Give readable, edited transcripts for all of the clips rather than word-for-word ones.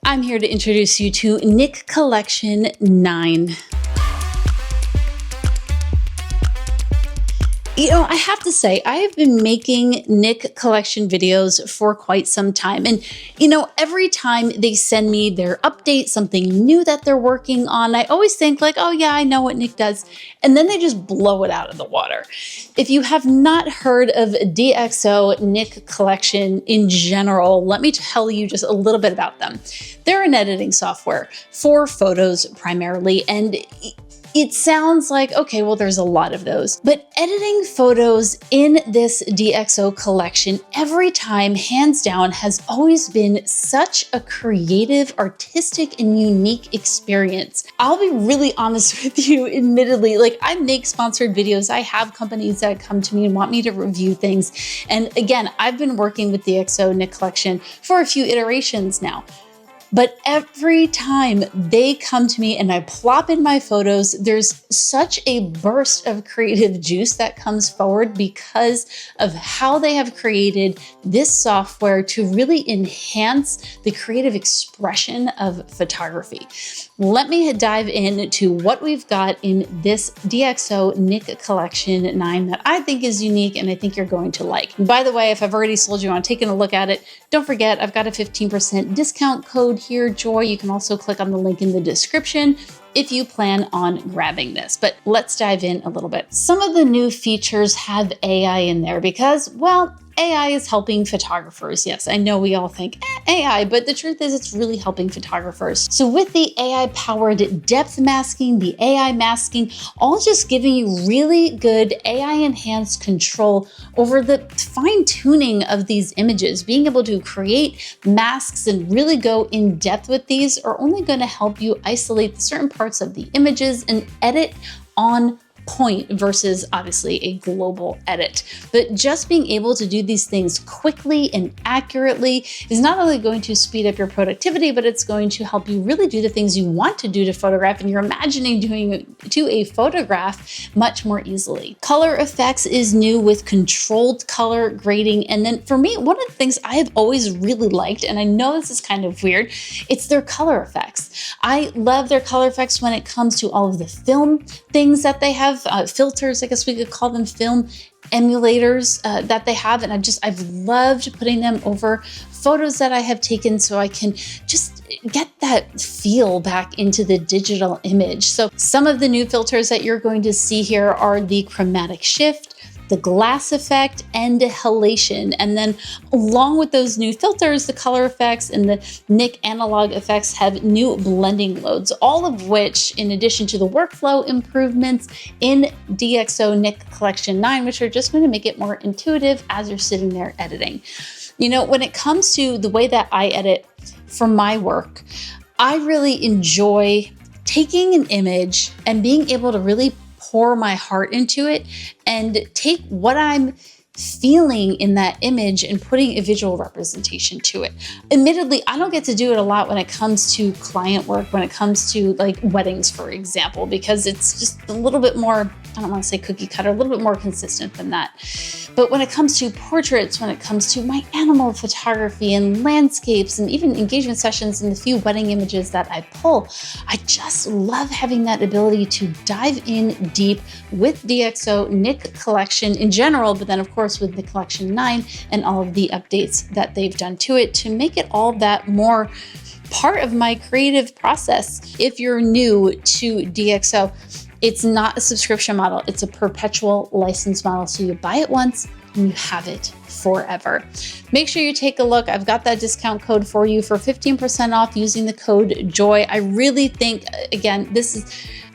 I'm here to introduce you to Nik Collection 9. You know, I have to say, I have been making Nik Collection videos for quite some time. And, you know, every time they send me their update, something new that they're working on, I always think like, oh yeah, I know what Nik does. And then they just blow it out of the water. If you have not heard of DxO Nik Collection in general, let me tell you just a little bit about them. They're an editing software for photos primarily, and it sounds like, okay, well, there's a lot of those. But editing photos in this DxO collection every time, hands down, has always been such a creative, artistic, and unique experience. I'll be really honest with you, admittedly, like I make sponsored videos. I have companies that come to me and want me to review things. And again, I've been working with DxO Nik Collection for a few iterations now. But every time they come to me and I plop in my photos, there's such a burst of creative juice that comes forward because of how they have created this software to really enhance the creative expression of photography. Let me dive into what we've got in this DxO Nik Collection 9 that I think is unique and I think you're going to like. And by the way, if I've already sold you on taking a look at it, don't forget I've got a 15% discount code here, Joy. You can also click on the link in the description if you plan on grabbing this. But let's dive in a little bit. Some of the new features have AI in there because, well, AI is helping photographers. Yes, I know we all think AI, but the truth is it's really helping photographers. So with the AI-powered depth masking, the AI masking, all just giving you really good AI-enhanced control over the fine-tuning of these images. Being able to create masks and really go in depth with these are only going to help you isolate certain parts of the images and edit on point versus obviously a global edit. But just being able to do these things quickly and accurately is not only going to speed up your productivity, but it's going to help you really do the things you want to do to photograph and you're imagining doing to a photograph much more easily. Color effects is new with controlled color grading. And then for me, one of the things I have always really liked, and I know this is kind of weird, it's their color effects. I love their color effects when it comes to all of the film things that they have. Filters, I guess we could call them film emulators that they have. And I've loved putting them over photos that I have taken so I can just get that feel back into the digital image. So some of the new filters that you're going to see here are the chromatic shift, the glass effect, and halation. And then along with those new filters, the color effects and the Nik analog effects have new blending modes, all of which, in addition to the workflow improvements in DxO Nik Collection 9, which are just going to make it more intuitive as you're sitting there editing. You know, when it comes to the way that I edit for my work, I really enjoy taking an image and being able to really pour my heart into it and take what I'm feeling in that image and putting a visual representation to it. Admittedly, I don't get to do it a lot when it comes to client work, when it comes to like weddings, for example, because it's just a little bit more, I don't want to say cookie cutter, a little bit more consistent than that. But when it comes to portraits, when it comes to my animal photography and landscapes and even engagement sessions and the few wedding images that I pull, I just love having that ability to dive in deep with DxO Nik Collection in general, but then of course with the Collection 9 and all of the updates that they've done to it to make it all that more part of my creative process. If you're new to DxO, it's not a subscription model, it's a perpetual license model. So you buy it once and you have it forever. Make sure you take a look. I've got that discount code for you for 15% off using the code JOY. I really think, again,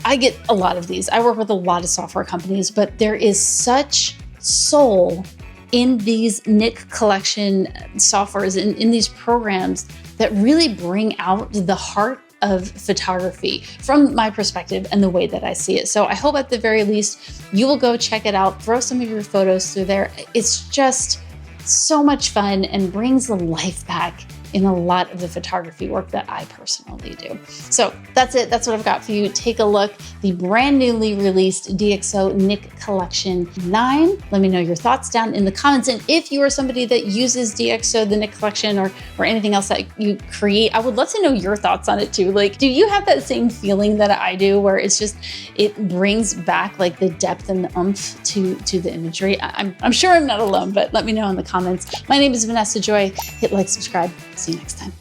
I get a lot of these. I work with a lot of software companies, but there is such soul in these Nik Collection softwares and in these programs that really bring out the heart of photography from my perspective and the way that I see it. So I hope at the very least you will go check it out, throw some of your photos through there. It's just so much fun and brings the life back in a lot of the photography work that I personally do. So that's it. That's what I've got for you. Take a look. The brand newly released DxO Nik Collection 9. Let me know your thoughts down in the comments. And if you are somebody that uses DxO, the Nik Collection, or anything else that you create, I would love to know your thoughts on it too. Like, do you have that same feeling that I do, where it's just, it brings back like the depth and the oomph to the imagery? I'm sure I'm not alone, but let me know in the comments. My name is Vanessa Joy. Hit like, subscribe. See you next time.